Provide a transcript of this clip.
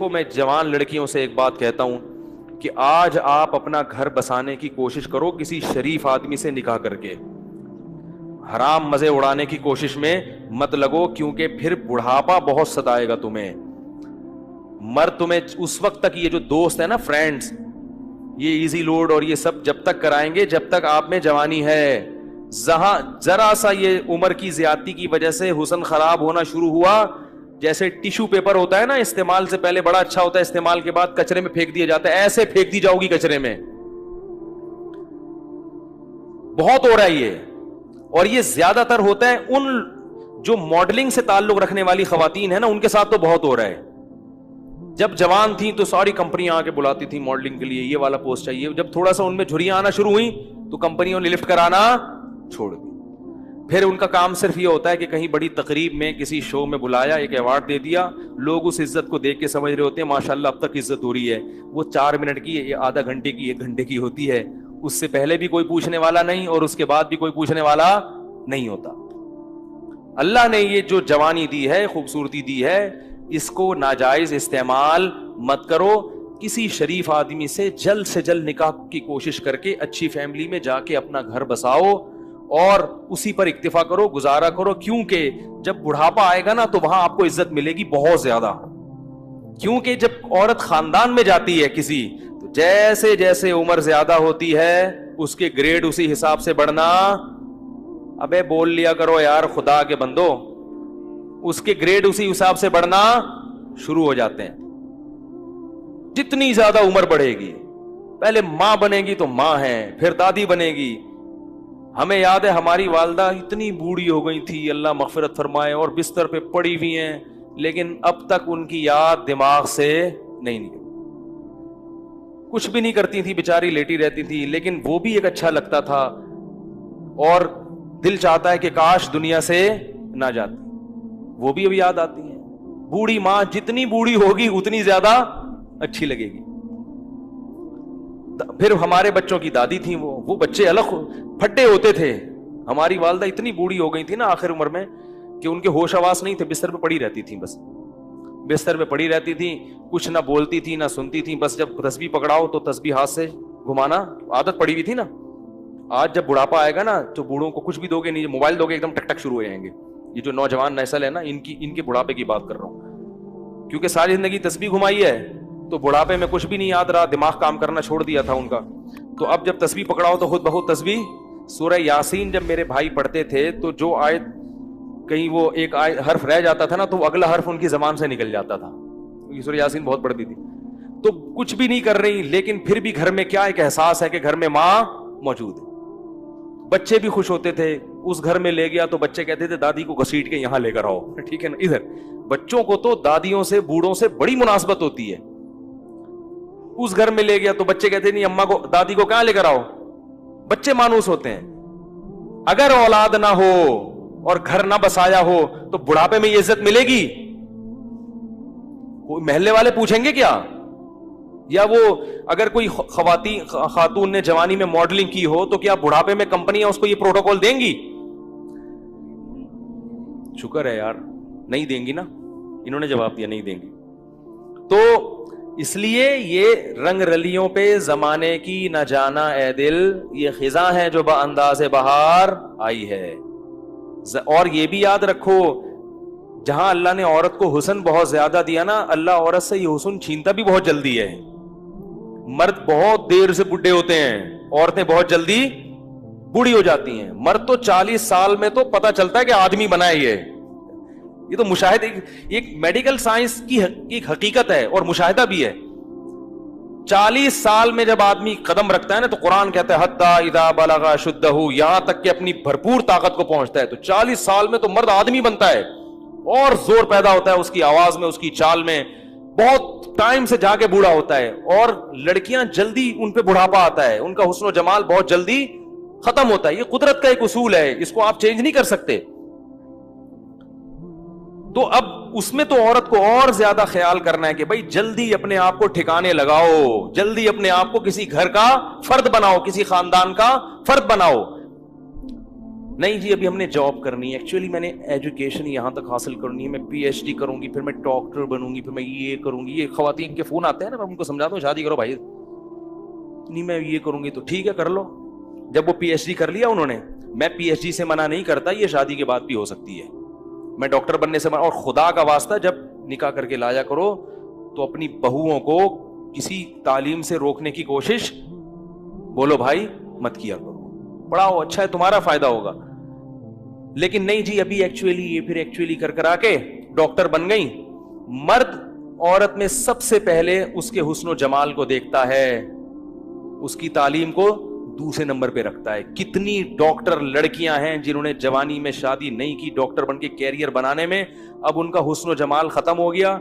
دیکھو میں جوان لڑکیوں سے ایک بات کہتا ہوں کہ آج آپ اپنا گھر بسانے کی کوشش کرو کسی شریف آدمی سے نکاح کر کے, حرام مزے اڑانے کی کوشش میں مت لگو, کیونکہ پھر بڑھاپا بہت ستائے گا تمہیں. مرد تمہیں اس وقت تک, یہ جو دوست ہے نا فرینڈز, یہ ایزی لوڈ اور یہ سب جب تک کرائیں گے جب تک آپ میں جوانی ہے. جہاں ذرا سا یہ عمر کی زیادتی کی وجہ سے حسن خراب ہونا شروع ہوا, جیسے ٹیشو پیپر ہوتا ہے نا, استعمال سے پہلے بڑا اچھا ہوتا ہے, استعمال کے بعد کچرے میں پھینک دیا جاتا ہے, ایسے پھینک دی جاؤ گی کچرے میں. بہت ہو رہا ہے یہ, اور یہ زیادہ تر ہوتا ہے ان جو ماڈلنگ سے تعلق رکھنے والی خواتین ہیں نا, ان کے ساتھ تو بہت ہو رہا ہے. جب جوان تھیں تو ساری کمپنیاں آ کے بلاتی تھیں ماڈلنگ کے لیے, یہ والا پوسٹ چاہیے. جب تھوڑا سا ان میں جھریاں آنا شروع ہوئی تو کمپنیوں نے لفٹ کرانا چھوڑ دی. پھر ان کا کام صرف یہ ہوتا ہے کہ کہیں بڑی تقریب میں کسی شو میں بلایا, ایک ایوارڈ دے دیا, لوگ اس عزت کو دیکھ کے سمجھ رہے ہوتے ہیں ماشاءاللہ اب تک عزت ہو رہی ہے. وہ 4 منٹ کی, آدھا گھنٹے کی, 1 گھنٹے کی ہوتی ہے. اس سے پہلے بھی کوئی پوچھنے والا نہیں اور اس کے بعد بھی کوئی پوچھنے والا نہیں ہوتا. اللہ نے یہ جو جوانی دی ہے, خوبصورتی دی ہے, اس کو ناجائز استعمال مت کرو. کسی شریف آدمی سے جلد نکاح کی کوشش کر کے اچھی فیملی میں جا کے اپنا گھر بساؤ اور اسی پر اکتفا کرو, گزارا کرو. کیونکہ جب بڑھاپا آئے گا نا تو وہاں آپ کو عزت ملے گی بہت زیادہ. کیونکہ جب عورت خاندان میں جاتی ہے کسی, تو جیسے جیسے عمر زیادہ ہوتی ہے اس کے گریڈ اسی حساب سے بڑھنا. ابے بول لیا کرو یار خدا کے بندو, اس کے گریڈ اسی حساب سے بڑھنا شروع ہو جاتے ہیں. جتنی زیادہ عمر بڑھے گی, پہلے ماں بنے گی تو ماں ہے, پھر دادی بنے گی. ہمیں یاد ہے ہماری والدہ اتنی بوڑھی ہو گئی تھی, اللہ مغفرت فرمائے, اور بستر پہ پڑی ہوئی ہیں, لیکن اب تک ان کی یاد دماغ سے نہیں نکلی. کچھ بھی نہیں کرتی تھی بیچاری, لیٹی رہتی تھی, لیکن وہ بھی ایک اچھا لگتا تھا. اور دل چاہتا ہے کہ کاش دنیا سے نہ جاتی. وہ بھی اب یاد آتی ہیں. بوڑھی ماں جتنی بوڑھی ہوگی اتنی زیادہ اچھی لگے گی. پھر ہمارے بچوں کی دادی تھیں, وہ بچے الگ پھٹے ہوتے تھے. ہماری والدہ اتنی بوڑھی ہو گئی تھی نا آخر عمر میں کہ ان کے ہوش آواز نہیں تھے, بستر پہ پڑی رہتی تھیں, بس بستر پہ پڑی رہتی تھیں, کچھ نہ بولتی تھی نہ سنتی تھی. بس جب تسبیح پکڑاؤ تو تسبیح ہاتھ سے گھمانا, عادت پڑی ہوئی تھی نا. آج جب بڑھاپا آئے گا نا تو بوڑھوں کو کچھ بھی دو گے نہیں, موبائل دو گے ایک دم ٹک ٹک شروع ہو جائیں گے. یہ جو نوجوان نسل ہے نا, ان کے بڑھاپے کی بات کر رہا ہوں, کیونکہ ساری زندگی تسبیح گھمائی ہے تو بڑھاپے میں کچھ بھی نہیں یاد رہا, دماغ کام کرنا چھوڑ دیا تھا ان کا. تو اب جب تسبیح پکڑاؤ تو خود بخود تسبیح. سورہ یاسین جب میرے بھائی پڑھتے تھے تو جو آیت کہیں وہ ایک حرف رہ جاتا تھا نا تو اگلا حرف ان کی زبان سے نکل جاتا تھا, کیونکہ سورہ یاسین بہت پڑھتی تھی. تو کچھ بھی نہیں کر رہی, لیکن پھر بھی گھر میں کیا ایک احساس ہے کہ گھر میں ماں موجود ہے. بچے بھی خوش ہوتے تھے. اس گھر میں لے گیا تو بچے کہتے تھے دادی کو گھسیٹ کے یہاں لے کر آؤ, ٹھیک ہے نا. ادھر بچوں کو تو دادیوں سے, بوڑھوں سے بڑی مناسبت ہوتی ہے. اس گھر میں لے گیا تو بچے کہتے نہیں اماں کو, دادی کو کہاں لے کر آؤ. بچے مانوس ہوتے ہیں. اگر اولاد نہ ہو اور گھر نہ بسایا ہو تو بڑھاپے میں یہ عزت ملے گی؟ کوئی محلے والے پوچھیں گے کیا؟ یا وہ اگر کوئی خاتون نے جوانی میں ماڈلنگ کی ہو تو کیا بڑھاپے میں کمپنیاں اس کو یہ پروٹوکول دیں گی؟ شکر ہے یار نہیں دیں گی نا, انہوں نے جواب دیا نہیں دیں گی. تو اس لیے یہ رنگ رلیوں پہ زمانے کی نہ جانا اے دل, یہ خزاں ہے جو بانداز بہار آئی ہے. اور یہ بھی یاد رکھو, جہاں اللہ نے عورت کو حسن بہت زیادہ دیا نا, اللہ عورت سے یہ حسن چھینتا بھی بہت جلدی ہے. مرد بہت دیر سے بڈھے ہوتے ہیں, عورتیں بہت جلدی بوڑھی ہو جاتی ہیں. مرد تو 40 سال میں تو پتہ چلتا ہے کہ آدمی بنا ہے. یہ تو مشاہدہ, ایک میڈیکل سائنس کی ایک حقیقت ہے اور مشاہدہ بھی ہے. 40 سال میں جب آدمی قدم رکھتا ہے نا تو قرآن کہتا ہے حتی اذا بلغ اشدہ, یہاں تک کہ اپنی بھرپور طاقت کو پہنچتا ہے. تو 40 سال میں تو مرد آدمی بنتا ہے اور زور پیدا ہوتا ہے اس کی آواز میں, اس کی چال میں. بہت ٹائم سے جا کے بوڑھا ہوتا ہے. اور لڑکیاں جلدی ان پہ بڑھاپا آتا ہے, ان کا حسن و جمال بہت جلدی ختم ہوتا ہے. یہ قدرت کا ایک اصول ہے, اس کو آپ چینج نہیں کر سکتے. تو اب اس میں تو عورت کو اور زیادہ خیال کرنا ہے کہ بھائی جلدی اپنے آپ کو ٹھکانے لگاؤ, جلدی اپنے آپ کو کسی گھر کا فرد بناؤ, کسی خاندان کا فرد بناؤ. نہیں جی ابھی ہم نے جاب کرنی ہے, ایکچولی میں نے ایجوکیشن یہاں تک حاصل کرنی ہے, میں پی ایچ ڈی کروں گی, پھر میں ڈاکٹر بنوں گی, پھر میں یہ کروں گی. یہ خواتین کے فون آتے ہیں نا, میں ان کو سمجھاتا ہوں شادی کرو بھائی, نہیں میں یہ کروں گی, تو ٹھیک ہے کر لو. جب وہ پی ایچ ڈی کر لیا انہوں نے, میں پی ایچ ڈی سے منع نہیں کرتا, یہ شادی کے بعد بھی ہو سکتی ہے, میں ڈاکٹر بننے سے منع. اور خدا کا واسطہ جب نکاح کر کے لایا کرو تو اپنی بہوؤں کو کسی تعلیم سے روکنے کی کوشش بولو بھائی مت کیا کرو, پڑھاؤ, اچھا ہے تمہارا فائدہ ہوگا. لیکن نہیں جی ابھی ایکچولی یہ پھر ایکچولی کر آ کے ڈاکٹر بن گئی. مرد عورت میں سب سے پہلے اس کے حسن و جمال کو دیکھتا ہے, اس کی تعلیم کو دوسرے نمبر پہ رکھتا ہے. کتنی ڈاکٹر لڑکیاں ہیں جنہوں نے جوانی میں شادی نہیں کی, ڈاکٹر بن کے کیریئر بنانے میں, اب ان کا حسن و جمال ختم ہو گیا,